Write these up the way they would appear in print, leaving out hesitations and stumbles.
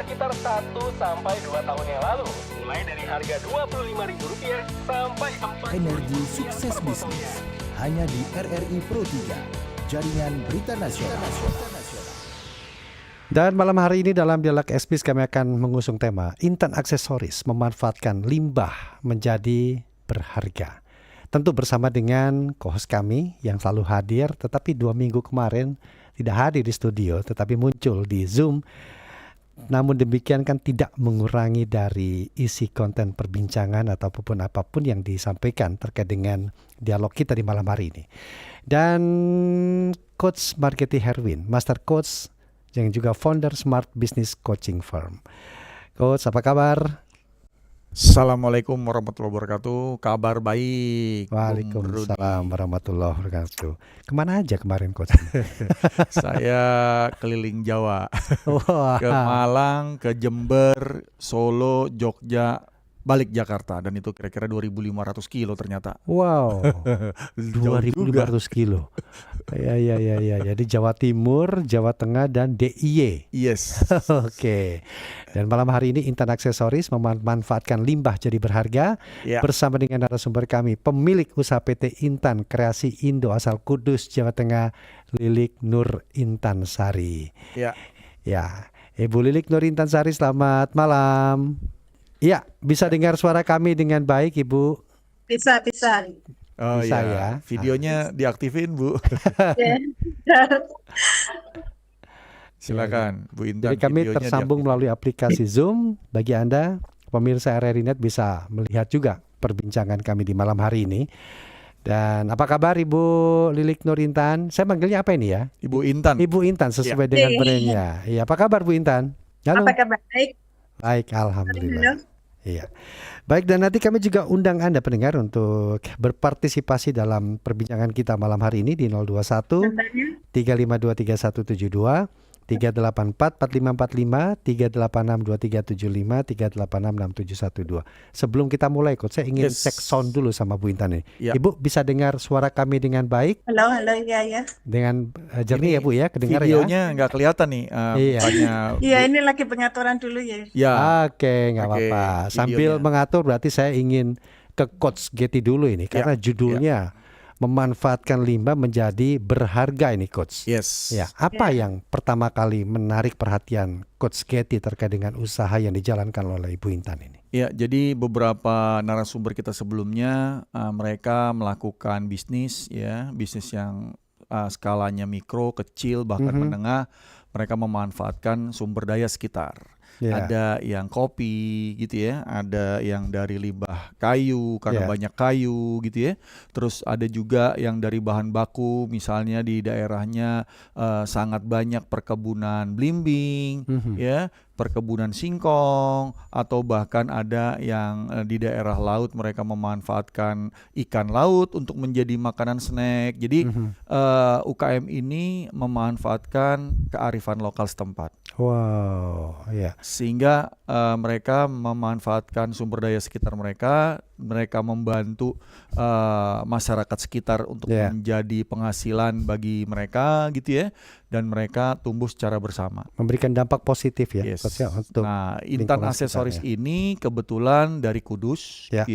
sekitar 1 sampai 2 tahun yang lalu. Mulai dari harga Rp25.000 sampai Energi sukses bisnis hanya di RRI Pro 3, jaringan berita nasional. Dan malam hari ini dalam Dialog Ekspis kami akan mengusung tema Intan Aksesoris memanfaatkan limbah menjadi berharga. Tentu bersama dengan co-host kami yang selalu hadir, tetapi 2 minggu kemarin tidak hadir di studio, tetapi muncul di Zoom. Namun demikian kan tidak mengurangi dari isi konten perbincangan ataupun apapun yang disampaikan terkait dengan dialog kita di malam hari ini. Dan Coach Margeti Herwin, Master Coach yang juga founder Smart Business Coaching Firm. Coach, apa kabar? Assalamualaikum warahmatullahi wabarakatuh. Kabar baik. Waalaikumsalam warahmatullahi wabarakatuh. Kemana aja kemarin, Coach? Saya keliling Jawa. Wah. Ke Malang, ke Jember, Solo, Jogja, balik Jakarta. Dan itu kira-kira 2.500 kilo ternyata. Wow, 2.500 kilo. Ya. Jadi Jawa Timur, Jawa Tengah, dan DIY. Yes. Oke. Dan malam hari ini Intan Aksesoris memanfaatkan limbah jadi berharga. Ya. Bersama dengan narasumber kami, pemilik usaha PT Intan Kreasi Indo asal Kudus, Jawa Tengah, Lilik Nur Intan Sari. Ya. Ya, Ibu Lilik Nur Intan Sari, selamat malam. Iya, bisa dengar suara kami dengan baik, Ibu? Bisa. Oh Bisa ya. ya. Videonya diaktifin, Bu. Silakan, Bu Intan. Jadi kami videonya tersambung melalui aplikasi Zoom. Bagi Anda, pemirsa RRI Net bisa melihat juga perbincangan kami di malam hari ini. Dan apa kabar Ibu Lilik Nur Intan? Saya manggilnya apa ini ya? Ibu Intan. Ibu Intan sesuai dengan brandnya. Iya, apa kabar Bu Intan? Halo. Apa kabar? Baik. Baik, alhamdulillah. Halo. Iya. Baik, dan nanti kami juga undang Anda pendengar untuk berpartisipasi dalam perbincangan kita malam hari ini di 021 352 3172, 384 4545, 386 2375, 386 6712. Sebelum kita mulai, Coach, saya ingin cek sound dulu sama Bu Intan ini. Ya. Ibu bisa dengar suara kami dengan baik? Halo, ya. Dengan jernih ya Bu ya, kedengar ya? Videonya nggak kelihatan nih. Iya. Mukanya Iya, ini lagi pengaturan dulu ya. Ya. Oke, nggak Oke, apa-apa. Sambil videonya. mengatur berarti saya ingin ke Coach Getty dulu ini karena judulnya memanfaatkan limbah menjadi berharga ini, Coach. Yes. Ya, apa yang pertama kali menarik perhatian Coach Getty terkait dengan usaha yang dijalankan oleh Ibu Intan ini? Ya, jadi beberapa narasumber kita sebelumnya mereka melakukan bisnis yang skalanya mikro, kecil, bahkan menengah. Mereka memanfaatkan sumber daya sekitar. Ada yang kopi gitu ya, ada yang dari limbah kayu karena banyak kayu gitu ya. Terus ada juga yang dari bahan baku, misalnya di daerahnya sangat banyak perkebunan belimbing ya, perkebunan singkong, atau bahkan ada yang di daerah laut mereka memanfaatkan ikan laut untuk menjadi makanan snack. Jadi UKM ini memanfaatkan kearifan lokal setempat. Wow, ya. Sehingga mereka memanfaatkan sumber daya sekitar mereka membantu masyarakat sekitar untuk menjadi penghasilan bagi mereka gitu ya, dan mereka tumbuh secara bersama. Memberikan dampak positif ya. Yes. Untuk Nah, Intan Aksesoris ini kebetulan dari Kudus, ya,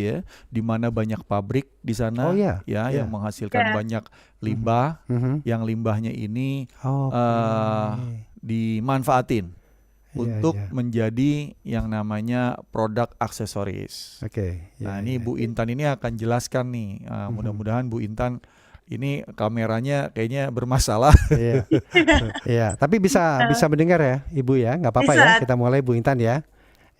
di mana banyak pabrik di sana, yang menghasilkan banyak limbah, yang limbahnya ini dimanfaatin untuk menjadi yang namanya produk aksesoris. Nah, ini Bu Intan ini akan jelaskan nih. Mudah-mudahan Bu Intan ini kameranya kayaknya bermasalah. Iya, tapi bisa mendengar ya, Ibu ya, nggak apa-apa ya. Kita mulai Bu Intan ya.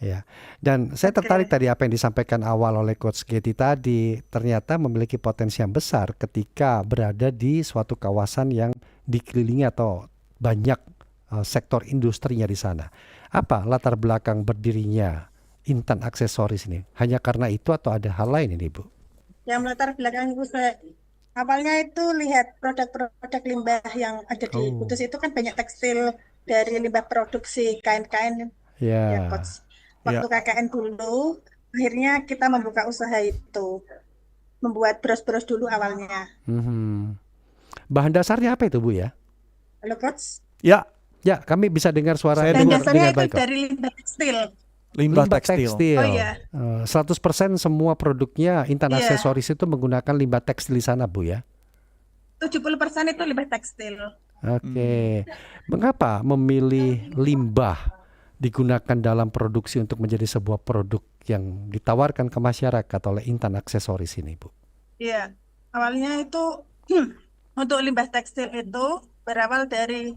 Ya. Dan saya tertarik tadi apa yang disampaikan awal oleh Coach Getty tadi, ternyata memiliki potensi yang besar ketika berada di suatu kawasan yang dikelilingi atau banyak sektor industrinya di sana. Apa latar belakang berdirinya Intan Aksesoris ini? Hanya karena itu atau ada hal lain ini, Bu? Yang latar belakang itu awalnya itu lihat produk-produk limbah yang ada di Kudus itu kan banyak tekstil dari limbah produksi kain-kain ya, Coach. Waktu KKN dulu, akhirnya kita membuka usaha itu, membuat bros-bros dulu awalnya. Bahan dasarnya apa itu, Bu ya? Halo, Coach? Ya, Ya, kami bisa dengar suara Saya Dan dengar dasarnya itu baik kok. dari limbah tekstil. Limbah tekstil. Oh iya, 100% semua produknya Intan Iya. Aksesoris itu menggunakan limbah tekstil di sana, Bu ya. 70% itu limbah tekstil. Oke. Mengapa memilih limbah digunakan dalam produksi untuk menjadi sebuah produk yang ditawarkan ke masyarakat oleh Intan Aksesoris ini, Bu? Iya, awalnya itu untuk limbah tekstil itu berawal dari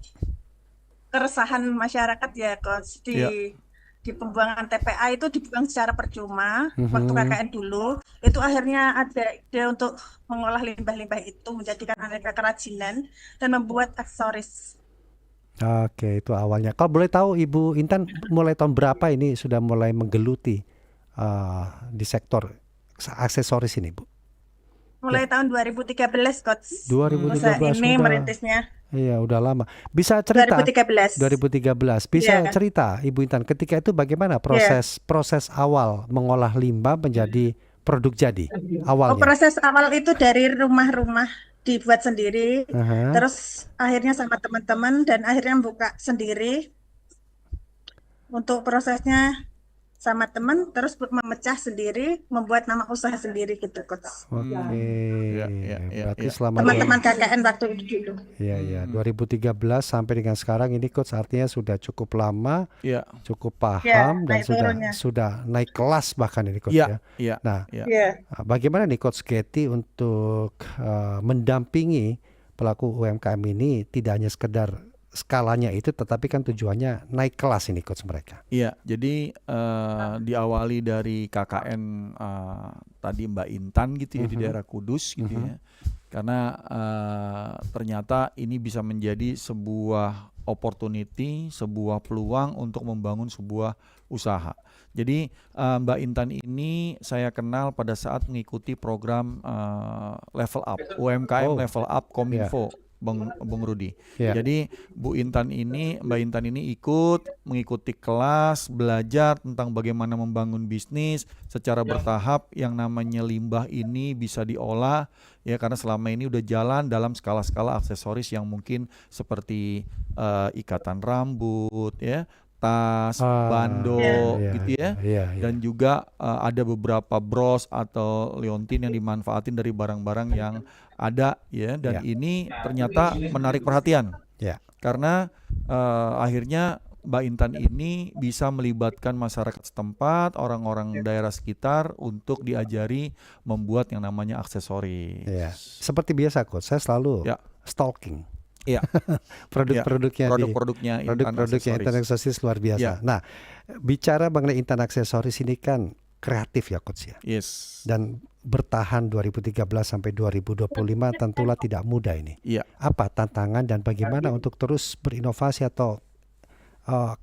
keresahan masyarakat ya, Coach. Iya. Di pembuangan TPA itu dibuang secara percuma waktu Mhm. KKN dulu. Itu akhirnya ada ide untuk mengolah limbah-limbah itu menjadikan aneka kerajinan dan membuat aksesoris. Oke, itu awalnya. Kalau boleh tahu Ibu Intan mulai tahun berapa ini sudah mulai menggeluti di sektor aksesoris ini, Bu? Mulai tahun 2013, Coach. 2013 Usaha ini sudah. merintisnya Iya, udah lama. Bisa cerita 2013. 2013. Bisa Iya. cerita Ibu Intan ketika itu bagaimana proses awal mengolah limbah menjadi produk jadi awalnya? Proses awal itu dari rumah-rumah dibuat sendiri, Aha. terus akhirnya sama teman-teman dan akhirnya buka sendiri. Untuk prosesnya sama teman, terus memecah sendiri, membuat nama usaha sendiri gitu, Coach. Oke. Iya, Berarti iya. selama Teman-teman KKN waktu itu dulu. Iya, 2013 sampai dengan sekarang ini Coach artinya sudah cukup lama, Iya. cukup paham dan naik turunnya. sudah naik kelas bahkan ini Coach Iya, ya. iya. Nah, Iya. Iya. bagaimana nih Coach Getty untuk mendampingi pelaku UMKM ini tidak hanya sekedar skalanya itu tetapi kan tujuannya naik kelas ini Coach mereka. Iya, jadi diawali dari KKN tadi Mbak Intan gitu ya di daerah Kudus gitu ya. Karena ternyata ini bisa menjadi sebuah opportunity, sebuah peluang untuk membangun sebuah usaha. Jadi Mbak Intan ini saya kenal pada saat mengikuti program Level Up, UMKM Level Up Kominfo. Bung Rudi. Yeah. Jadi Mbak Intan ini mengikuti kelas, belajar tentang bagaimana membangun bisnis secara bertahap yang namanya limbah ini bisa diolah ya, karena selama ini udah jalan dalam skala-skala aksesoris yang mungkin seperti ikatan rambut ya, tas, bando gitu ya. Dan juga ada beberapa bros atau liontin yang dimanfaatin dari barang-barang yang ada ya, dan ini ternyata menarik perhatian karena akhirnya Mbak Intan ini bisa melibatkan masyarakat setempat, orang-orang daerah sekitar untuk diajari membuat yang namanya aksesoris. Seperti biasa Coach, saya selalu stalking. Iya. Produk-produknya Intan Aksesoris luar biasa. Nah, bicara mengenai Intan Aksesoris ini kan kreatif ya Coach ya. Yes. Dan bertahan 2013 sampai 2025 tentulah tidak mudah ini. Iya. Apa tantangan dan bagaimana untuk terus berinovasi atau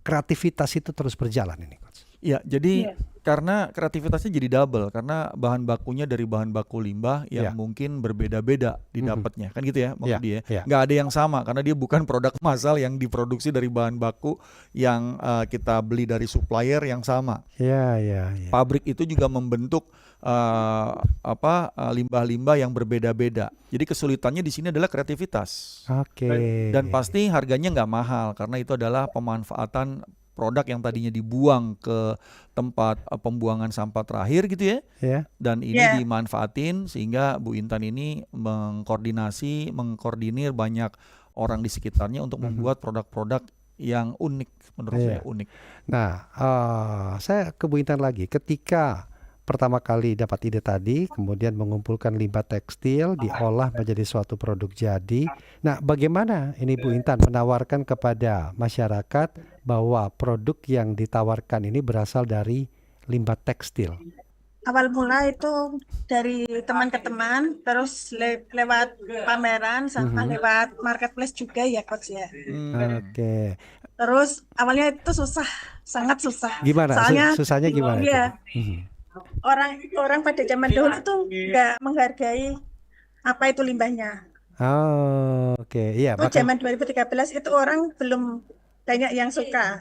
kreativitas itu terus berjalan ini Coach? Iya, jadi karena kreativitasnya jadi double karena bahan bakunya dari bahan baku limbah yang mungkin berbeda-beda didapatnya, kan gitu ya maksud dia. Nggak ada yang sama karena dia bukan produk massal yang diproduksi dari bahan baku yang kita beli dari supplier yang sama. Pabrik itu juga membentuk limbah-limbah yang berbeda-beda. Jadi kesulitannya di sini adalah kreativitas. Dan pasti harganya nggak mahal karena itu adalah pemanfaatan produk yang tadinya dibuang ke tempat pembuangan sampah terakhir gitu ya. Dan ini dimanfaatin sehingga Bu Intan ini mengkoordinir banyak orang di sekitarnya untuk membuat produk-produk yang unik, menurut saya unik. Nah, saya ke Bu Intan lagi. Ketika pertama kali dapat ide tadi, kemudian mengumpulkan limbah tekstil, diolah menjadi suatu produk jadi. Nah, bagaimana ini Bu Intan menawarkan kepada masyarakat bahwa produk yang ditawarkan ini berasal dari limbah tekstil? Awal mula itu dari teman ke teman, terus lewat pameran, sama lewat marketplace juga ya Coach ya. Terus awalnya itu susah, sangat susah. Gimana? Soalnya susahnya gimana? Orang pada zaman dulu tuh nggak menghargai apa itu limbahnya. Zaman 2013 itu orang belum banyak yang suka.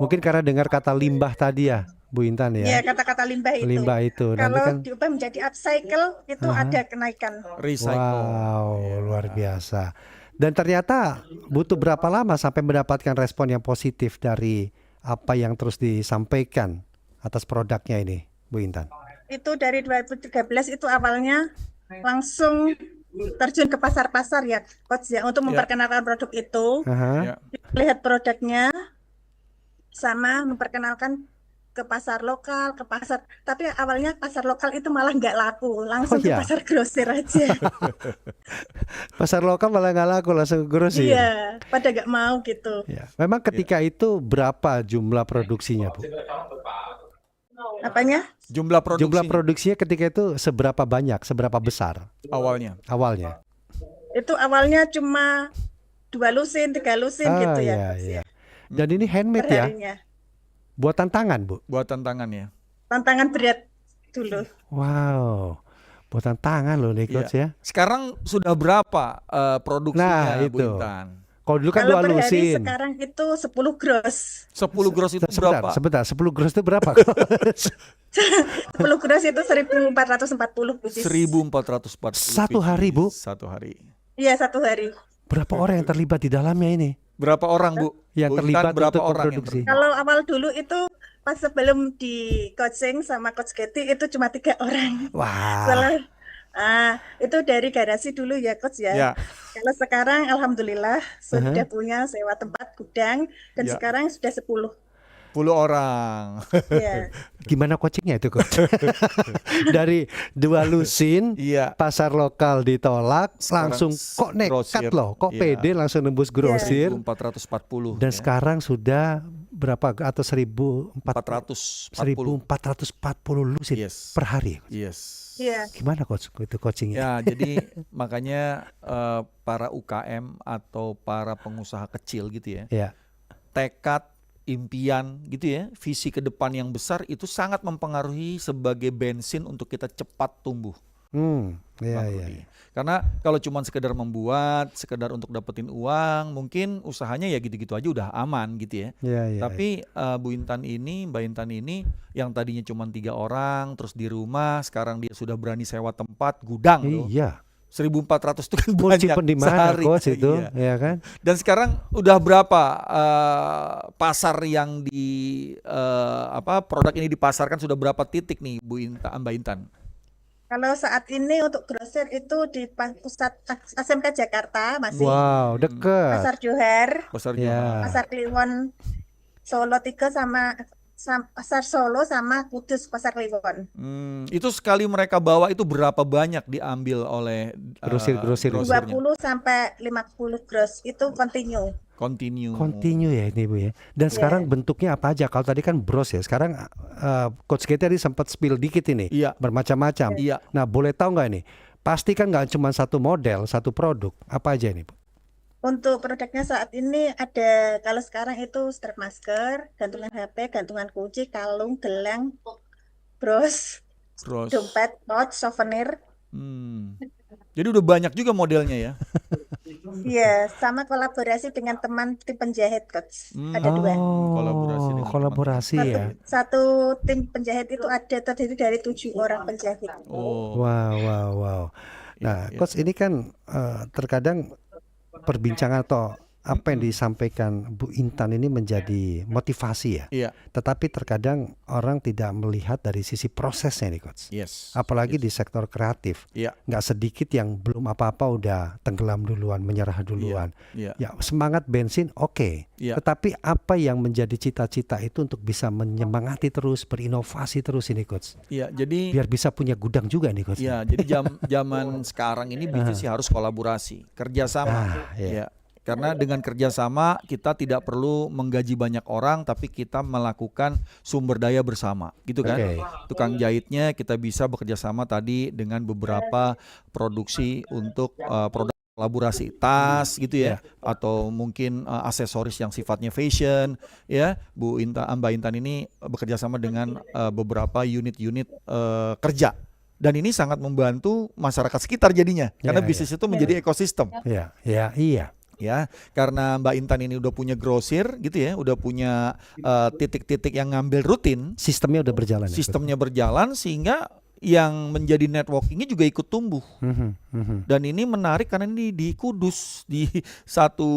Mungkin karena dengar kata limbah tadi ya, Bu Intan ya. Iya, kata-kata limbah itu. Kalau diubah menjadi upcycle itu ada kenaikan. Recycle. Wow, luar biasa. Dan ternyata butuh berapa lama sampai mendapatkan respon yang positif dari apa yang terus disampaikan atas produknya ini, Bu Intan? Itu dari 2013 itu awalnya langsung terjun ke pasar-pasar ya, Coach ya, untuk memperkenalkan produk itu, Aha. lihat produknya, sama memperkenalkan ke pasar lokal, ke pasar. Tapi awalnya pasar lokal itu malah nggak laku, langsung Oh, ke ya? pasar grosir aja. Pasar lokal malah nggak laku, langsung ke grosir. Iya, pada nggak mau gitu. Ya. Memang ketika itu berapa jumlah produksinya, Bu? Apanya? Jumlah produksi Jumlah produksinya ketika itu seberapa banyak, seberapa besar awalnya. awalnya? Itu awalnya cuma 2 lusin, 3 lusin gitu ya, Iya, Coach iya. ya, Dan ini handmade ya, perharinya. buatan tangan, Bu. Buatan tangan ya. Tantangan berat dulu. Wow, buatan tangan loh nih, Coach ya. Sekarang sudah berapa produksinya, Nah, Bu itu. Intan? Kalau dulu kan Kalau 2 per hari lusin. sekarang itu 10 gross. 10 gross itu berapa? Sebentar, 10 gross itu berapa, Coach? 10 gross itu 1440 biji. 1440 Satu hari, Bu? Satu hari. Iya, 1 hari. Berapa orang yang terlibat di dalamnya ini? Berapa orang, Bu? Yang Bu terlibat Intan, berapa untuk orang yang memproduksi? terlibat? Kalau awal dulu itu pas sebelum di coaching sama Coach Getty itu cuma 3 orang. Wah, Itu dari garasi dulu ya, Coach ya. Ya. Kalau sekarang alhamdulillah sudah punya sewa tempat gudang dan Ya. sekarang sudah 10. 10 orang. Ya. gimana coachingnya itu, Coach? Dari 2 lusin, Iya. pasar lokal ditolak, Sekarang langsung kok nekat grosir. loh, kok Iya. pede langsung nembus grosir. 1440 Dan ya. sekarang sudah berapa atau 440. 1440 lusin Yes. per hari. Yes. Iya. Gimana, Coach, itu coachingnya? Ya, jadi makanya para UKM atau para pengusaha kecil gitu ya, Ya. tekad, impian gitu ya, visi ke depan yang besar itu sangat mempengaruhi sebagai bensin untuk kita cepat tumbuh. Iya, Bang iya. Rudi. Karena kalau cuma sekedar membuat, sekedar untuk dapetin uang, mungkin usahanya ya gitu-gitu aja udah aman gitu ya. Iya, iya. Tapi Mbak Intan ini yang tadinya cuma 3 orang, terus di rumah, sekarang dia sudah berani sewa tempat, gudang loh. Iya. 1.400 itu kan Mau banyak simpen di mana, sehari. Coach, itu? Iya. Ya kan? Dan sekarang udah berapa pasar yang produk ini dipasarkan, sudah berapa titik nih Mbak Intan? Kalau saat ini untuk grosir itu di pusat SMK Jakarta masih, Wow, deket. Pasar Johar, Pasar Ya. Johar. Pasar Kliwon Solo 3 sama Pasar Solo sama Kudus Pasar Kliwon. Itu sekali mereka bawa itu berapa banyak diambil oleh Grosir-grosir. 20 sampai 50 gross itu continue. Continue ya ini, Bu ya. Dan sekarang bentuknya apa aja? Kalau tadi kan bros ya. Sekarang Coach Getty tadi sempat spill dikit ini. Iya. Bermacam-macam. Iya. Nah, boleh tahu nggak ini? Pasti kan nggak cuma satu model, satu produk. Apa aja ini, Bu? Untuk produknya saat ini ada, kalau sekarang itu strap masker, gantungan HP, gantungan kunci, kalung, gelang, bros, dompet, pouch, souvenir. Jadi udah banyak juga modelnya ya. Iya, sama kolaborasi dengan teman tim penjahit, Coach. Ada 2. Kolaborasi dengan Kolaborasi ya. Satu tim penjahit itu ada terdiri dari 7 orang penjahit. Wow. Nah, Coach, ini kan terkadang perbincangan atau apa yang disampaikan Bu Intan ini menjadi motivasi ya. Iya. Tetapi terkadang orang tidak melihat dari sisi prosesnya nih, Coach. Yes. Apalagi di sektor kreatif. Iya. Nggak sedikit yang belum apa-apa udah tenggelam duluan, menyerah duluan. Iya. Ya, semangat bensin oke. Iya. Tetapi apa yang menjadi cita-cita itu untuk bisa menyemangati terus, berinovasi terus ini, Coach. Iya, jadi Biar bisa punya gudang juga nih, Coach. ya, jadi zaman sekarang ini bisnis harus kolaborasi, kerjasama. Iya. Ya. Karena dengan kerjasama kita tidak perlu menggaji banyak orang, tapi kita melakukan sumber daya bersama, gitu kan? Oke. Tukang jahitnya kita bisa bekerja sama tadi dengan beberapa produksi untuk produk kolaborasi, tas gitu ya, atau mungkin aksesoris yang sifatnya fashion, ya. Mbak Intan ini bekerja sama dengan beberapa unit-unit kerja. Dan ini sangat membantu masyarakat sekitar jadinya, karena bisnis itu menjadi ekosistem. Iya. Ya, karena Mbak Intan ini udah punya grosir gitu ya, udah punya titik-titik yang ngambil rutin, Sistemnya udah berjalan. sistemnya berjalan sehingga yang menjadi networkingnya juga ikut tumbuh. Mhm. Dan ini menarik karena ini di Kudus, di satu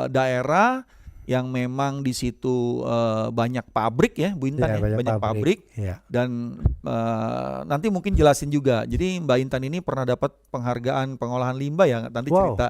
daerah yang memang di situ banyak pabrik ya, Bu Intan, Ya, ya, banyak pabrik. Ya. Dan nanti mungkin jelasin juga. Jadi Mbak Intan ini pernah dapat penghargaan pengolahan limbah ya, nanti Wow. cerita.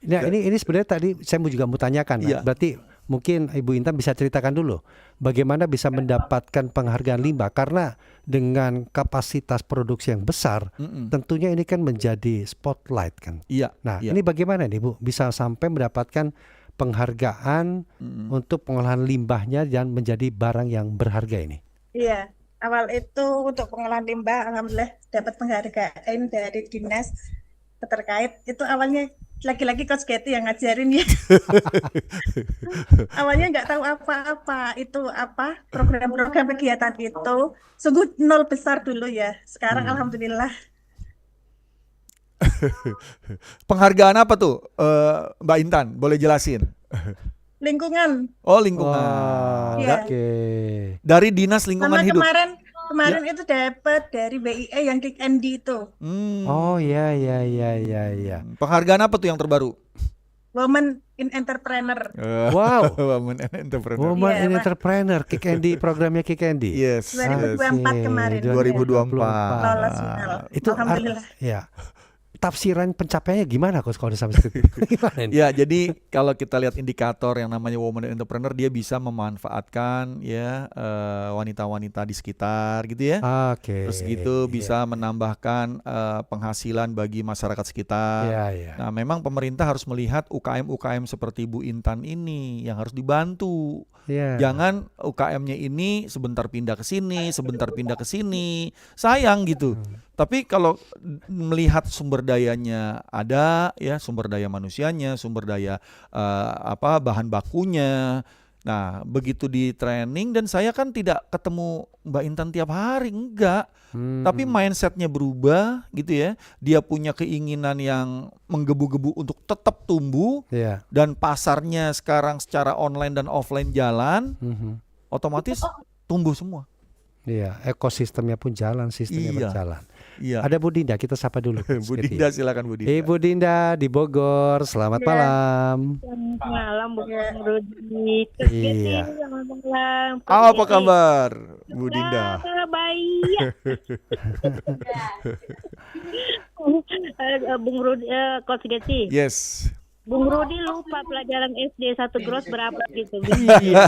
Nah, ini sebenarnya tadi saya juga mau tanyakan. Iya. Berarti mungkin Ibu Intan bisa ceritakan dulu bagaimana bisa mendapatkan penghargaan limbah, karena dengan kapasitas produksi yang besar, tentunya ini kan menjadi spotlight kan. Iya. Nah, iya. ini bagaimana nih Bu bisa sampai mendapatkan penghargaan untuk pengolahan limbahnya dan menjadi barang yang berharga ini? Iya, awal itu untuk pengolahan limbah, alhamdulillah dapat penghargaan dari dinas terkait. Itu awalnya lagi-lagi Coach Getty yang ngajarin ya. Awalnya nggak tahu apa-apa itu apa program-program kegiatan itu, sungguh nol besar dulu ya. Sekarang alhamdulillah. Penghargaan apa tuh, Mbak Intan? Boleh jelasin? Lingkungan. Oh, lingkungan. Wah, Iya. oke. Dari Dinas Lingkungan Sama Hidup. kemarin itu dapat dari BIE yang Kick Andy itu. Oh ya. Penghargaan apa tuh yang terbaru? Women in Entrepreneur. Wow. Women and Entrepreneur. Woman Iya, in Pak. Entrepreneur, Kick Andy, programnya Kick Andy. Yes. 2024 Oke, kemarin. 2024. Lolos final. Itu Alhamdulillah. ya. Tafsiran pencapaiannya gimana Coach kalau sampai situ? Gimana ini? Ya, jadi kalau kita lihat indikator yang namanya Women and Entrepreneur, dia bisa memanfaatkan ya wanita-wanita di sekitar gitu ya. Oke. Terus gitu bisa menambahkan penghasilan bagi masyarakat sekitar. Iya. Nah, memang pemerintah harus melihat UKM-UKM seperti Bu Intan ini yang harus dibantu. Iya. Jangan UKM-nya ini sebentar pindah ke sini, sebentar pindah ke sini. Sayang gitu. Tapi kalau melihat sumber dayanya ada ya, sumber daya manusianya, sumber daya bahan bakunya. Nah, begitu di training, dan saya kan tidak ketemu Mbak Intan tiap hari, enggak. Tapi mindsetnya berubah gitu ya. Dia punya keinginan yang menggebu-gebu untuk tetap tumbuh. Iya. Dan pasarnya sekarang secara online dan offline jalan, otomatis tumbuh semua. Iya, ekosistemnya pun jalan, sistemnya Iya. berjalan. Iya. Ada Bu Dinda, kita sapa dulu. Bu Dinda, silakan Bu Dinda. Ibu Dinda di Bogor, selamat malam. Selamat malam Bu Rudi. Iya. Selamat malam. Apa kabar Bu Dinda? Baik. Bung Rudi, Coach Getty. Yes. Bung Rudi lupa pelajaran SD 1 gross berapa gitu. Iya.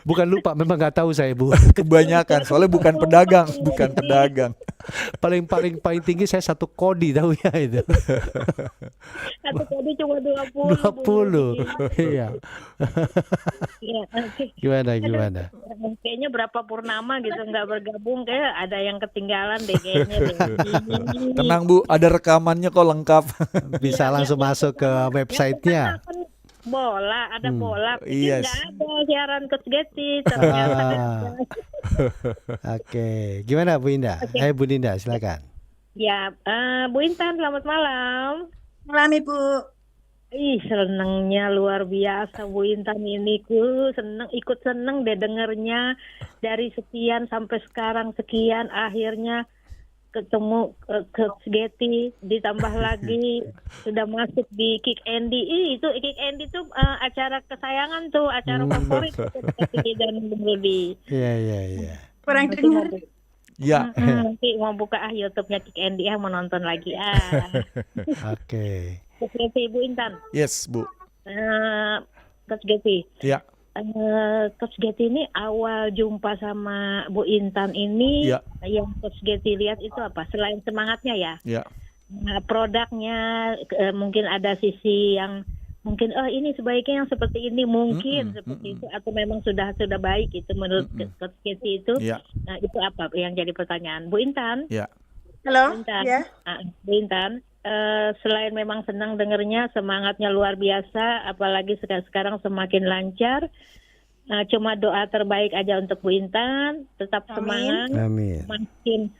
Bukan lupa, memang nggak tahu saya Bu. Kebanyakan, soalnya bukan pedagang. paling tinggi saya 1 kodi tahu ya itu. Satu kode cuma 20. 20. Iya. Iya, oke. Gimana? Kayaknya berapa purnama gitu nggak bergabung, kayak ada yang ketinggalan deh kayaknya deh. Tenang Bu, ada rekamannya kok lengkap. Bisa langsung masuk ke websitenya. Bola, ada bola. Yes. Nggak ada siaran Coach Getty ternyata. Oke, gimana Bu Indah? Bu Dinda, silakan. Ya, Bu Intan, selamat malam. Malam Ibu. Ih, senengnya luar biasa Bu Intan ini. Ikut seneng deh dengernya. Dari sekian sampai sekarang sekian, akhirnya ketemu Coach Getty, ditambah lagi sudah masuk di Kick Andy. Itu Kick Andy tuh acara kesayangan tuh, acara favorit Getty dan Bung Rudi. Iya. Kurang dengar. Ya. Nanti mau buka YouTube-nya Kick Andy mau nonton lagi. Oke. Coach Getty, Bu Intan. Yes, Bu. Coach Getty. Ya. Coach Getty ini awal jumpa sama Bu Intan ini, Ya. yang Coach Getty lihat itu apa? Selain semangatnya ya, Ya. produknya mungkin ada sisi yang mungkin ini sebaiknya yang seperti ini mungkin seperti itu, atau memang sudah baik itu menurut Coach Getty itu. Ya. Nah, itu apa yang jadi pertanyaan Bu Intan? Ya. Halo. Bu Intan, Ya. Bu Intan, selain memang senang dengernya, semangatnya luar biasa, apalagi sekarang semakin lancar. Cuma doa terbaik aja untuk Bu Intan, tetap semangat, Amin. makin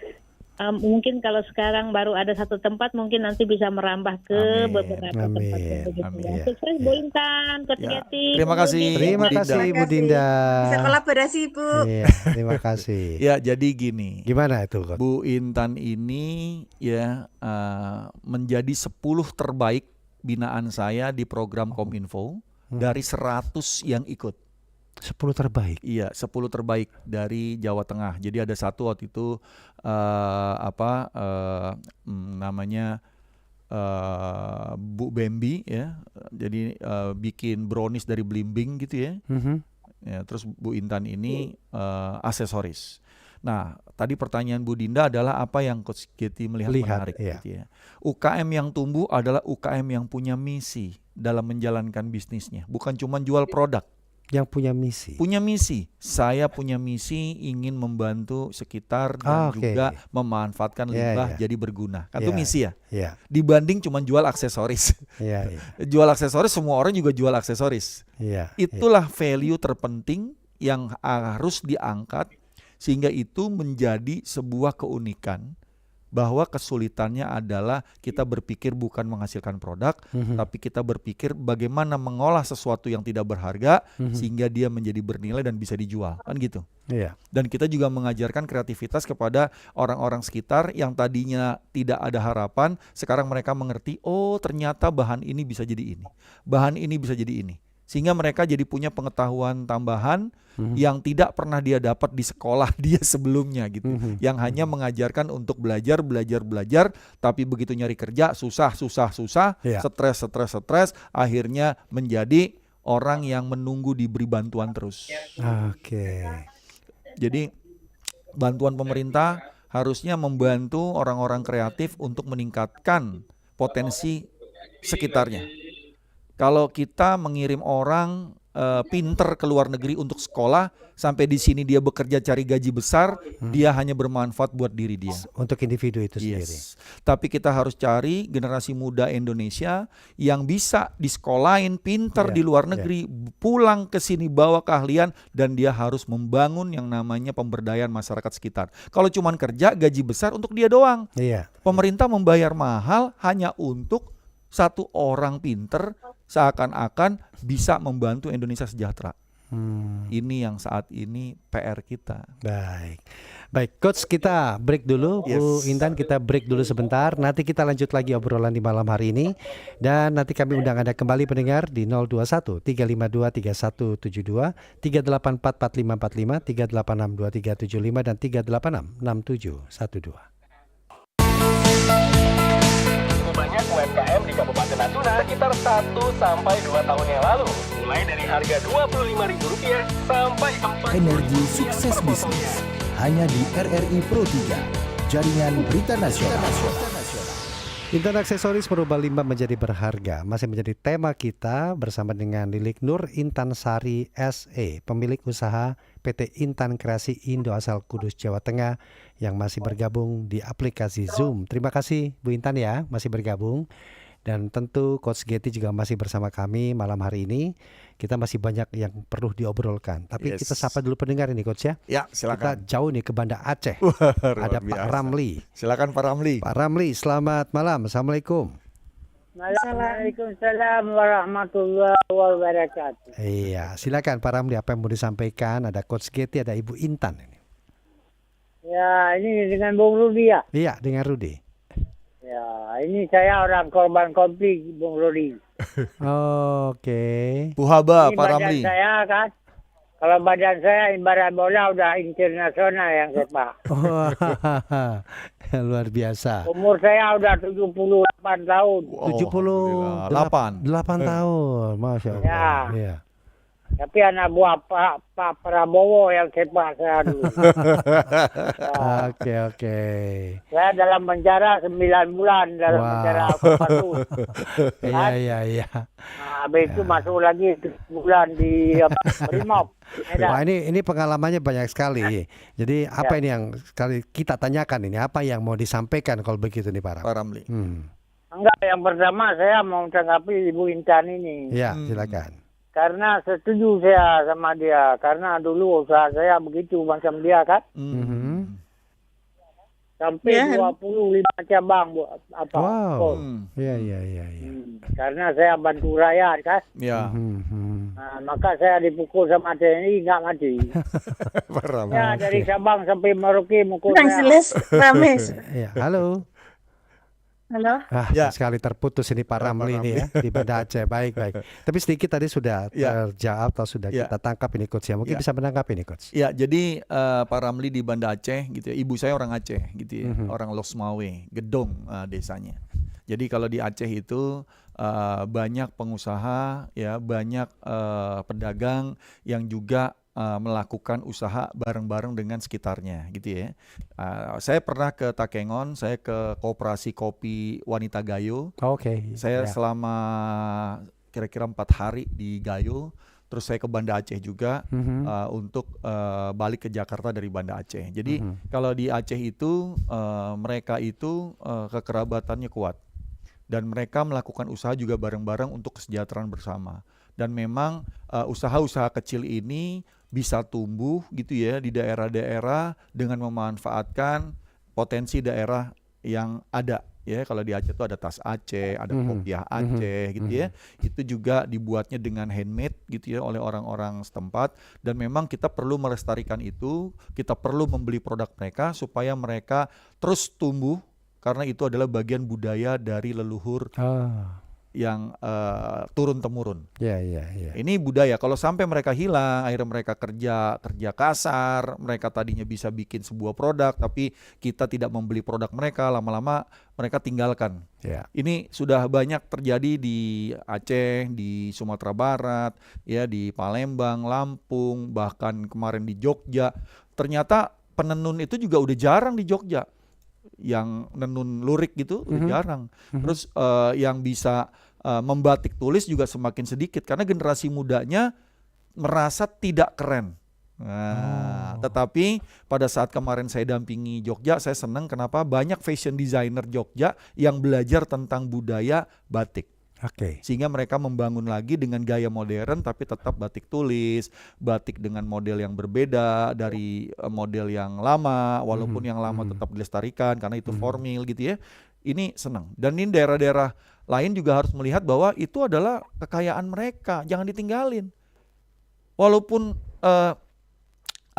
mungkin kalau sekarang baru ada satu tempat, mungkin nanti bisa merambah ke Amin. beberapa tempat. Amin. Begitu Amin. ya. Ya, Sukses Bu Intan, Coach Ya. Getty, Terima Bu kasih. Rudi. Terima Bu kasih Dinda. Bu Dinda. Bisa kolaborasi, Bu. Iya, terima kasih. Ya, jadi gini. Gimana itu, Coach? Bu Intan ini ya menjadi 10 terbaik binaan saya di program Kominfo dari 100 yang ikut. 10 terbaik. Iya, 10 terbaik dari Jawa Tengah. Jadi ada satu waktu itu namanya Bu Bambi ya. Jadi bikin brownies dari belimbing gitu ya. Ya, terus Bu Intan ini aksesoris. Nah, tadi pertanyaan Bu Dinda adalah apa yang Coach Getty melihat menarik iya. gitu ya. UKM yang tumbuh adalah UKM yang punya misi dalam menjalankan bisnisnya, bukan cuma jual produk. Yang punya misi. Punya misi. Saya punya misi ingin membantu sekitar dan juga memanfaatkan limbah jadi berguna. Kan itu misi ya. Iya. Dibanding cuma jual aksesoris. Iya, iya. Jual aksesoris, semua orang juga jual aksesoris. Iya. Itulah value terpenting yang harus diangkat sehingga itu menjadi sebuah keunikan. Bahwa kesulitannya adalah kita berpikir bukan menghasilkan produk, tapi kita berpikir bagaimana mengolah sesuatu yang tidak berharga sehingga dia menjadi bernilai dan bisa dijual, kan gitu. Iya. Dan kita juga mengajarkan kreativitas kepada orang-orang sekitar yang tadinya tidak ada harapan, sekarang mereka mengerti, oh ternyata bahan ini bisa jadi ini, bahan ini bisa jadi ini. Sehingga mereka jadi punya pengetahuan tambahan yang tidak pernah dia dapat di sekolah dia sebelumnya gitu. Yang hanya mengajarkan untuk belajar, tapi begitu nyari kerja susah, stres, akhirnya menjadi orang yang menunggu diberi bantuan terus. Oke. Jadi bantuan pemerintah harusnya membantu orang-orang kreatif untuk meningkatkan potensi sekitarnya. Kalau kita mengirim orang pinter ke luar negeri untuk sekolah, sampai di sini dia bekerja cari gaji besar, dia hanya bermanfaat buat diri dia. Untuk individu itu sendiri. Tapi kita harus cari generasi muda Indonesia yang bisa disekolahin pinter di luar negeri, pulang ke sini bawa keahlian, dan dia harus membangun yang namanya pemberdayaan masyarakat sekitar. Kalau cuma kerja gaji besar untuk dia doang. Iya. Pemerintah membayar mahal hanya untuk satu orang pinter seakan-akan bisa membantu Indonesia sejahtera. Ini yang saat ini PR kita. Baik, Coach, kita break dulu. Bu Intan, kita break dulu sebentar. Nanti kita lanjut lagi obrolan di malam hari ini. Dan nanti kami undang Anda kembali pendengar di 021 352 3172, 3844545, 3862375 dan 3866712. Banyak UMKM di Kabupaten Natuna sekitar 1-2 tahun yang lalu. Mulai dari harga Rp25.000 sampai 4. Energi Sukses Bisnis hanya di RRI Pro 3, jaringan berita nasional. Intan Aksesoris merubah limbah menjadi berharga masih menjadi tema kita bersama dengan Lilik Nur Intansari SE, pemilik usaha PT Intan Kreasi Indo asal Kudus, Jawa Tengah yang masih bergabung di aplikasi Zoom. Terima kasih Bu Intan ya masih bergabung. Dan tentu Coach Getty juga masih bersama kami malam hari ini. Kita masih banyak yang perlu diobrolkan. Tapi kita sapa dulu pendengar ini Coach ya. Ya, silakan. Kita jauh nih ke Banda Aceh. Ada Pak Ramli. Silakan Pak Ramli. Pak Ramli, selamat malam. Assalamualaikum. Waalaikumsalam warahmatullahi wabarakatuh. Iya, silakan Pak Ramli, apa yang mau disampaikan? Ada Coach Getty, ada Ibu Intan ini. Ya, ini dengan Bung Rudi ya. Iya, dengan Rudi. Ya, ini saya orang korban konflik, Bung Rudi. Oke. Puhaba, Ini Pak badan Ramli. saya kan, kalau badan saya ibarat bola udah internasional yang sepak. Luar biasa. Umur saya udah 78 tahun. 78 tahun, Masya Allah. Ya. Iya. Tapi anak buah Pak Prabowo yang sepak saya dulu. Oke. Saya dalam penjara 9 bulan dalam penjara Patus. Iya. Nah, habis itu masuk lagi 3 bulan di Brimob. Wah, ini pengalamannya banyak sekali. Jadi apa ini yang sekali kita tanyakan ini? Apa yang mau disampaikan kalau begitu nih Pak Ramli? Enggak, yang pertama saya mau tanggapi Ibu Intan ini. Iya, silakan. Karena setuju saya sama dia. Karena dulu usaha saya begitu macam dia kan. sampai Ya. 25 cabang Bu. Apa? Wow. Oh. Iya. Karena saya bantu rakyat kan. Ya. Nah, maka saya dipukul sama TNI nggak mati. Parah. Ya dari Sabang sampai Merauke mukul Yang saya. jelas rame. Iya, halo. Halo. Ya. Sekali terputus ini Pak Ramli ini ya di Banda Aceh. Baik. Tapi sedikit tadi sudah Ya. terjawab atau sudah Ya. kita tangkap ini Coach ya. Mungkin Ya. bisa menangkap ini Coach. Ya, jadi Pak Ramli di Banda Aceh gitu ya. Ibu saya orang Aceh gitu ya, orang Losmawe, Gedong desanya. Jadi kalau di Aceh itu banyak pengusaha ya, banyak pedagang yang juga melakukan usaha bareng-bareng dengan sekitarnya gitu ya. Saya pernah ke Takengon, saya ke Koperasi Kopi Wanita Gayo. Oke. Saya Ya. selama kira-kira 4 hari di Gayo. Terus saya ke Banda Aceh juga untuk balik ke Jakarta dari Banda Aceh. Jadi kalau di Aceh itu mereka itu kekerabatannya kuat. Dan mereka melakukan usaha juga bareng-bareng untuk kesejahteraan bersama. Dan memang usaha-usaha kecil ini bisa tumbuh gitu ya di daerah-daerah dengan memanfaatkan potensi daerah yang ada. Ya, kalau di Aceh itu ada tas Aceh, ada kopiah Aceh gitu ya. Itu juga dibuatnya dengan handmade gitu ya oleh orang-orang setempat, dan memang kita perlu melestarikan itu, kita perlu membeli produk mereka supaya mereka terus tumbuh karena itu adalah bagian budaya dari leluhur yang turun-temurun. Iya. Ini budaya. Kalau sampai mereka hilang, akhirnya mereka kerja kasar, mereka tadinya bisa bikin sebuah produk, tapi kita tidak membeli produk mereka, lama-lama mereka tinggalkan. Ya. Ini sudah banyak terjadi di Aceh, di Sumatera Barat, ya di Palembang, Lampung, bahkan kemarin di Jogja. Ternyata penenun itu juga udah jarang di Jogja. Yang nenun lurik gitu udah jarang. Terus yang bisa membatik tulis juga semakin sedikit karena generasi mudanya merasa tidak keren. Nah, tetapi pada saat kemarin saya dampingi Jogja, saya senang kenapa banyak fashion designer Jogja yang belajar tentang budaya batik. Oke. Sehingga mereka membangun lagi dengan gaya modern tapi tetap batik tulis, batik dengan model yang berbeda dari model yang lama, walaupun yang lama tetap dilestarikan karena itu formal gitu ya. Ini senang. Dan ini daerah-daerah lain juga harus melihat bahwa itu adalah kekayaan mereka, jangan ditinggalin. Walaupun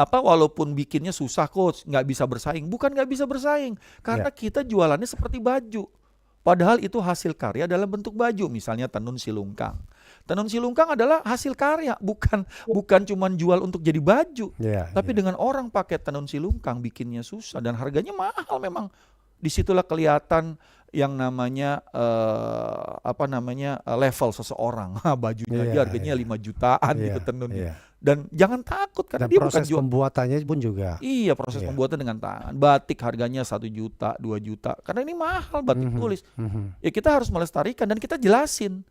walaupun bikinnya susah Coach, nggak bisa bersaing. Bukan nggak bisa bersaing, karena kita jualannya seperti baju. Padahal itu hasil karya dalam bentuk baju, misalnya tenun silungkang. Tenun silungkang adalah hasil karya, bukan cuma jual untuk jadi baju. Tapi dengan orang pakai tenun silungkang bikinnya susah dan harganya mahal memang. Disitulah kelihatan yang namanya level seseorang. Bajunya aja harganya 5 jutaan gitu tenunnya. Dan jangan takut karena Dan dia proses bukan jual. pembuatannya pun juga. Iya, proses pembuatan dengan tangan. Batik harganya 1 juta, 2 juta. Karena ini mahal batik tulis. Ya kita harus melestarikan dan kita jelasin.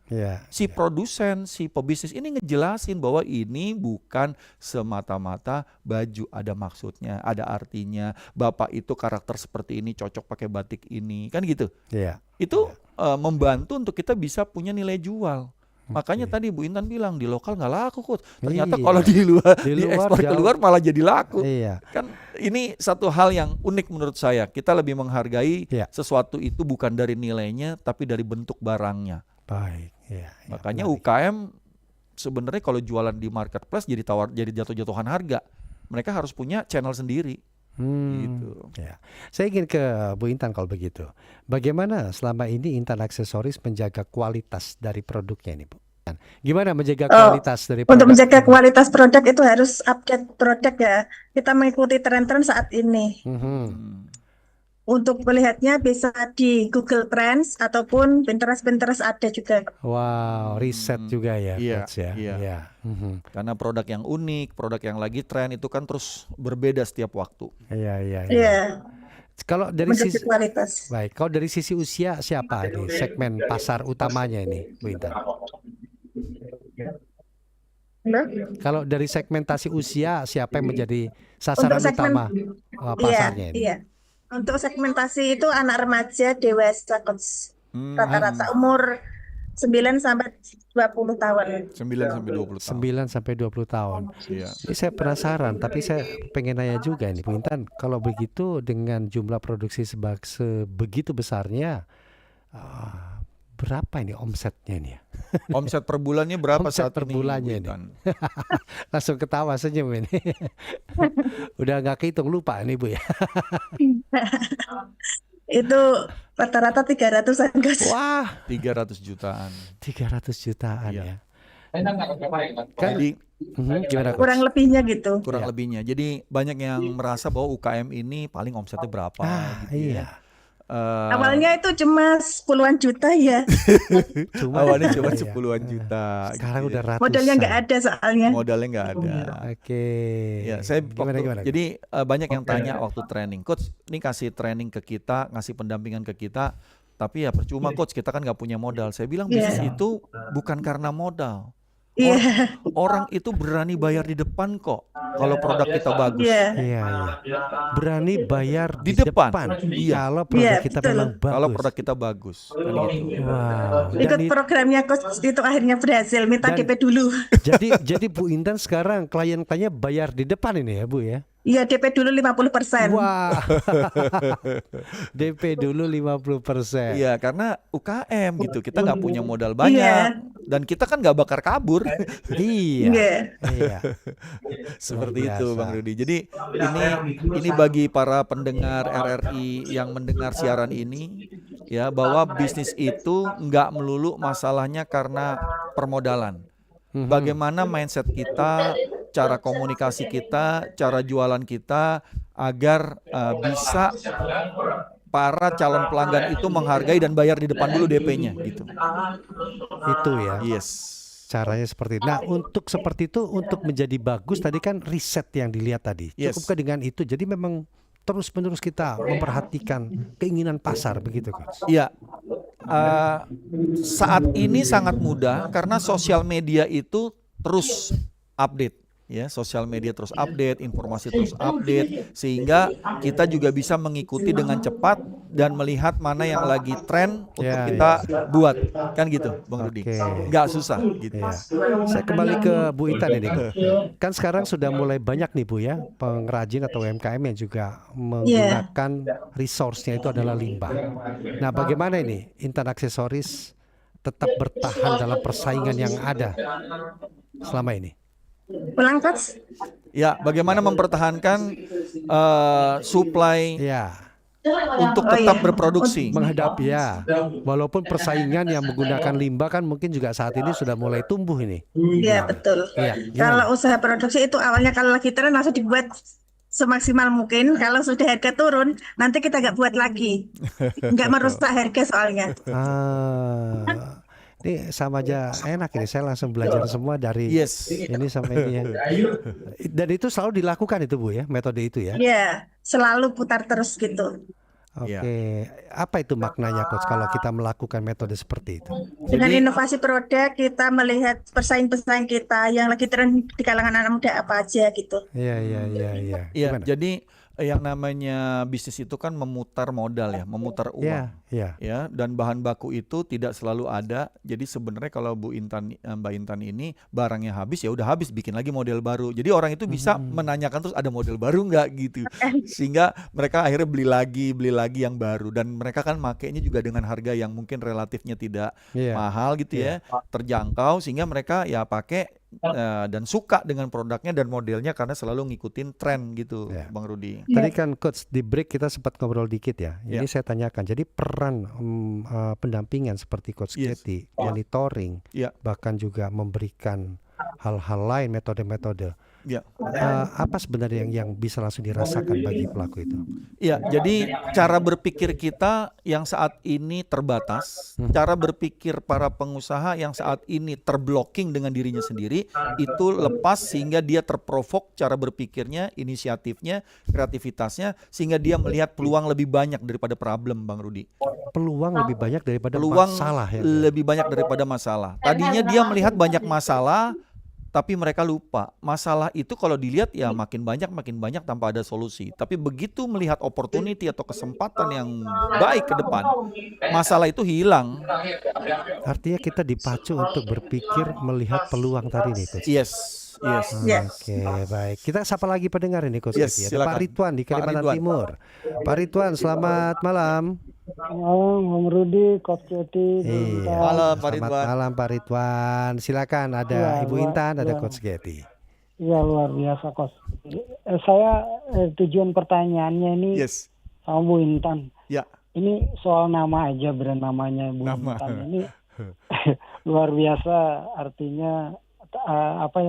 Si produsen, si pebisnis ini ngejelasin bahwa ini bukan semata-mata baju, ada maksudnya, ada artinya. Bapak itu karakter seperti ini, cocok pakai batik ini. Kan gitu. Itu membantu untuk kita bisa punya nilai jual. Makanya tadi Bu Intan bilang di lokal nggak laku Coach. Ternyata kalau di luar ekspor ke luar malah jadi laku. Kan ini satu hal yang unik menurut saya. Kita lebih menghargai sesuatu itu bukan dari nilainya tapi dari bentuk barangnya. Baik. Makanya UKM sebenarnya kalau jualan di marketplace jadi jatuh-jatuhan harga. Mereka harus punya channel sendiri. Gitu. Saya ingin ke Bu Intan kalau begitu. Bagaimana selama ini Intan Aksesoris menjaga kualitas dari produknya ini, Bu? Gimana menjaga kualitas dari produk? Untuk menjaga kualitas produk itu harus update produk ya. Kita mengikuti tren-tren saat ini. Untuk melihatnya bisa di Google Trends ataupun Pinterest ada juga. Wow, riset juga ya, Coach ya. Iya. Karena produk yang unik, produk yang lagi tren itu kan terus berbeda setiap waktu. Iya. Kalau dari sisi kualitas. Baik, kalau dari sisi usia siapa nih segmen pasar utamanya ini, Bu Intan? Kalau dari segmentasi usia siapa yang menjadi sasaran utama pasarnya ini? Iya. Untuk segmentasi itu anak remaja dewasa Coach. Rata-rata umur 9 sampai 20 tahun. 9 sampai 20 tahun. 9 sampai 20 tahun. Iya. Ini saya penasaran, tapi saya pengen nanya juga nih, Bu Intan, kalau begitu dengan jumlah produksi sebegitu besarnya, berapa ini omsetnya nih ya? Omset per bulannya berapa Omset saat per ini, bulannya Bu nih. Intan? Langsung ketawa senyum ini. Udah nggak kehitung, lupa nih Bu ya. Itu rata-rata 300-an, Coach. Wah, 300 jutaan. 300 jutaan Iya. ya. Kan Jadi Gimana Coach? kurang lebihnya gitu. kurang Iya. lebihnya. Jadi banyak yang merasa bahwa UKM ini paling omsetnya berapa gitu ya. Iya. Awalnya itu cuma puluhan juta ya. Awalnya cuma Iya. 10-an juta. Sekarang gitu udah ya. ratusan. Modalnya nggak ada soalnya. Modalnya nggak ada. Oke. Ya, saya Gimana? jadi banyak yang tanya waktu training, Coach, ini kasih training ke kita, ngasih pendampingan ke kita, tapi ya percuma Coach, kita kan nggak punya modal. Saya bilang bisnis itu bukan karena modal. Iya. Orang itu berani bayar di depan kok kalau produk kita bagus. Iya. Iya. Berani bayar Di di depan. depan. Iya. Kalau produk Iya, kita betul. memang bagus. Kalau produk kita bagus, kan gitu. Wow. Ikut programnya Coach itu akhirnya berhasil, minta Dan- DP dulu. Jadi Bu Intan sekarang klien-kliennya bayar di depan ini ya Bu ya? Iya, DP dulu 50%. Wah. DP dulu 50%. Iya, karena UKM gitu, kita nggak punya modal banyak dan kita kan nggak bakar kabur. Iya. Iya. Iya. Seperti Luar itu biasa. Bang Rudi. Jadi ini bagi para pendengar RRI yang mendengar siaran ini ya, bahwa bisnis itu nggak melulu masalahnya karena permodalan. Bagaimana mindset kita, cara komunikasi kita, cara jualan kita agar bisa para calon pelanggan itu menghargai dan bayar di depan dulu DP-nya gitu. Itu ya. Yes. Caranya seperti itu. Nah, untuk seperti itu, untuk menjadi bagus tadi kan riset yang dilihat tadi. Yes. Cukupkah dengan itu? Jadi memang terus-menerus kita memperhatikan keinginan pasar begitu Coach. Iya, saat ini sangat mudah karena sosial media itu terus update. Ya, sosial media terus update, informasi terus update, sehingga kita juga bisa mengikuti dengan cepat dan melihat mana yang lagi tren untuk Ya, kita buat, kan gitu, Bang Rudi. Oke. Nggak susah gitu. Iya. Saya kembali ke Bu Intan ini. Kan sekarang sudah mulai banyak nih Bu ya, pengrajin atau UMKM yang juga menggunakan resource-nya itu adalah limbah. Nah, bagaimana ini Intan Aksesoris tetap bertahan dalam persaingan yang ada selama ini? Pulang Coach. Ya, bagaimana mempertahankan supply Ya, untuk tetap berproduksi. menghadapi ya. Walaupun persaingan yang menggunakan limbah kan mungkin juga saat ini sudah mulai tumbuh ini. Iya, betul. Iya, Kalau usaha produksi itu awalnya kalau lagi tren langsung dibuat semaksimal mungkin. Kalau sudah harga turun, nanti kita nggak buat lagi. Nggak merusak harga soalnya. Ini sama aja enak ini. Saya langsung belajar semua dari Yes. ini sampai ini ya. Dan itu selalu dilakukan itu Bu ya, metode itu ya. Iya, selalu putar terus gitu. Oke, apa itu maknanya Coach kalau kita melakukan metode seperti itu? Dengan Jadi- inovasi produk kita melihat pesaing-pesaing kita yang lagi tren di kalangan anak muda apa aja gitu. Iya. Iya, Gimana? jadi yang namanya bisnis itu kan memutar modal ya, memutar uang. Iya. Ya, dan bahan baku itu tidak selalu ada. Jadi sebenarnya kalau Mbak Intan ini barangnya habis ya udah habis, bikin lagi model baru. Jadi orang itu bisa menanyakan terus ada model baru nggak gitu. Sehingga mereka akhirnya beli lagi yang baru, dan mereka kan makainya juga dengan harga yang mungkin relatifnya tidak Iya. mahal gitu ya, terjangkau, sehingga mereka ya pakai dan suka dengan produknya dan modelnya karena selalu ngikutin tren gitu, Iya. Bang Rudi. Tadi kan Coach di break kita sempat ngobrol dikit ya. Ini Iya. saya tanyakan. Jadi peran pendampingan seperti Coach Yes. Katie, monitoring, Iya. bahkan juga memberikan hal-hal lain, metode-metode. Ya. Apa sebenarnya yang bisa langsung dirasakan bagi pelaku itu? Ya, jadi cara berpikir kita yang saat ini terbatas, cara berpikir para pengusaha yang saat ini terblocking dengan dirinya sendiri, itu lepas sehingga dia terprovok cara berpikirnya, inisiatifnya, kreativitasnya, sehingga dia melihat peluang lebih banyak daripada problem, Bang Rudi. Peluang lebih banyak daripada Peluang masalah ya. lebih banyak daripada masalah. Tadinya dia melihat banyak masalah, tapi mereka lupa. Masalah itu kalau dilihat ya makin banyak tanpa ada solusi. Tapi begitu melihat opportunity atau kesempatan yang baik ke depan, masalah itu hilang. Artinya kita dipacu untuk berpikir melihat peluang tadi nih, Coach. Yes. Oke, baik. Kita sapa lagi pendengar ini, Coach. Yes, Ada Pak Ridwan di Kalimantan Timur. Pak Ridwan, selamat malam. Malam, Om Rudi, Coach Getty. Malam, Pak Selamat Ridwan. malam, Pak Ridwan. Silakan, ada Ibu Intan, ada Coach Getty. Iya, luar biasa, Coach. Saya tujuan pertanyaannya ini sama Bu Intan. Ya. Ini soal nama aja, brand namanya Bu Intan. Ini luar biasa, artinya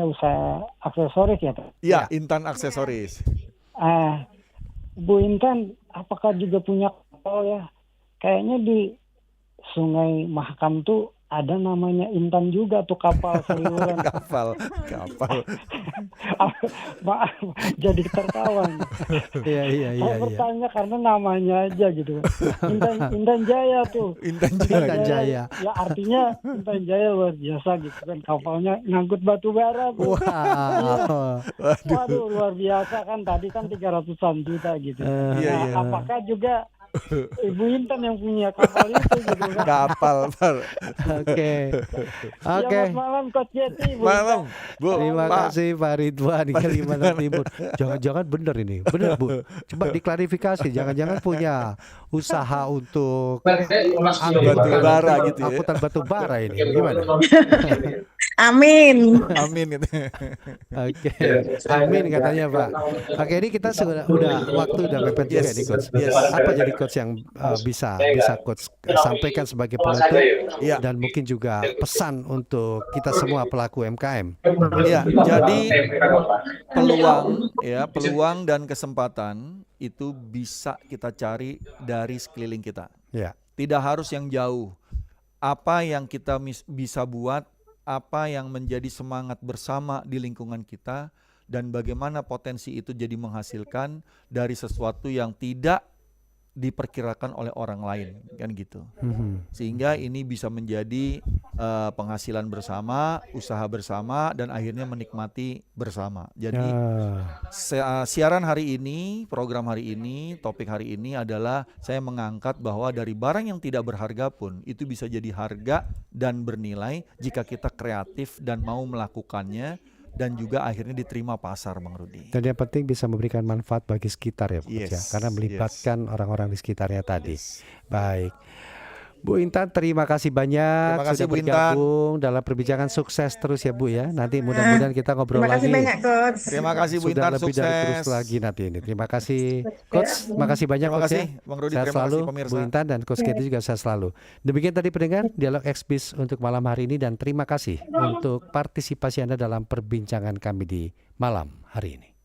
usaha aksesoris ya, Pak? Iya, Intan Aksesoris. Bu Intan, apakah juga punya kapal ya? Kayaknya di Sungai Mahakam tuh ada namanya Intan juga tuh, kapal sayuran. kapal. Maaf, jadi tertawa. Iya. Saya bertanya karena namanya aja gitu. Intan Jaya tuh. Intan Jaya. Ya artinya Intan Jaya luar biasa gitu kan, kapalnya ngangkut batu bara. Wow. Waduh, luar biasa kan, tadi kan 300-an juta gitu. Iya. Apakah juga Ibu Intan yang punya kapal itu gitu kan? Kapal. Oke. Selamat malam Coach Getty. Malam, Bu. Terima Pak. kasih Pak Ridwan di Kalimantan Timur. Jangan-jangan benar ini. Benar, Bu. Coba diklarifikasi. Jangan-jangan punya usaha untuk Batu bara gitu ya. angkutan batu bara ini. Gimana? Amin. Amin gitu. Oke. Amin katanya, Pak. Oke, ini kita udah waktu udah mepet juga nih, Coach. Apa jadi Coach yang bisa Coach sampaikan sebagai penutup dan mungkin juga pesan untuk kita semua pelaku UMKM? Ya, jadi peluang dan kesempatan itu bisa kita cari dari sekeliling kita. Ya. Tidak harus yang jauh. Apa yang kita bisa buat, apa yang menjadi semangat bersama di lingkungan kita, dan bagaimana potensi itu jadi menghasilkan dari sesuatu yang tidak diperkirakan oleh orang lain, kan gitu. Sehingga ini bisa menjadi penghasilan bersama, usaha bersama, dan akhirnya menikmati bersama. Jadi siaran hari ini, program hari ini, topik hari ini adalah saya mengangkat bahwa dari barang yang tidak berharga pun itu bisa jadi harga dan bernilai jika kita kreatif dan mau melakukannya, dan juga akhirnya diterima pasar, Bang Rudi. Dan yang penting bisa memberikan manfaat bagi sekitar ya, Coach, ya, karena melibatkan orang-orang di sekitarnya tadi. Baik. Bu Intan, terima kasih banyak sudah bergabung dalam perbincangan. Sukses terus ya, Bu ya. Nanti mudah-mudahan kita ngobrol lagi. Terima kasih banyak, Coach. Terima kasih Bu Intan, sudah lebih dari terus lagi nanti ini. Terima kasih Coach, makasih banyak Terima Coach kasih, ya. Bang Rudi, Sehat terima selalu kasih pemirsa. Bu Intan dan Coach Getty juga sehat selalu. Demikian tadi pendengar Dialog X-Biz untuk malam hari ini, dan terima kasih untuk partisipasi Anda dalam perbincangan kami di malam hari ini.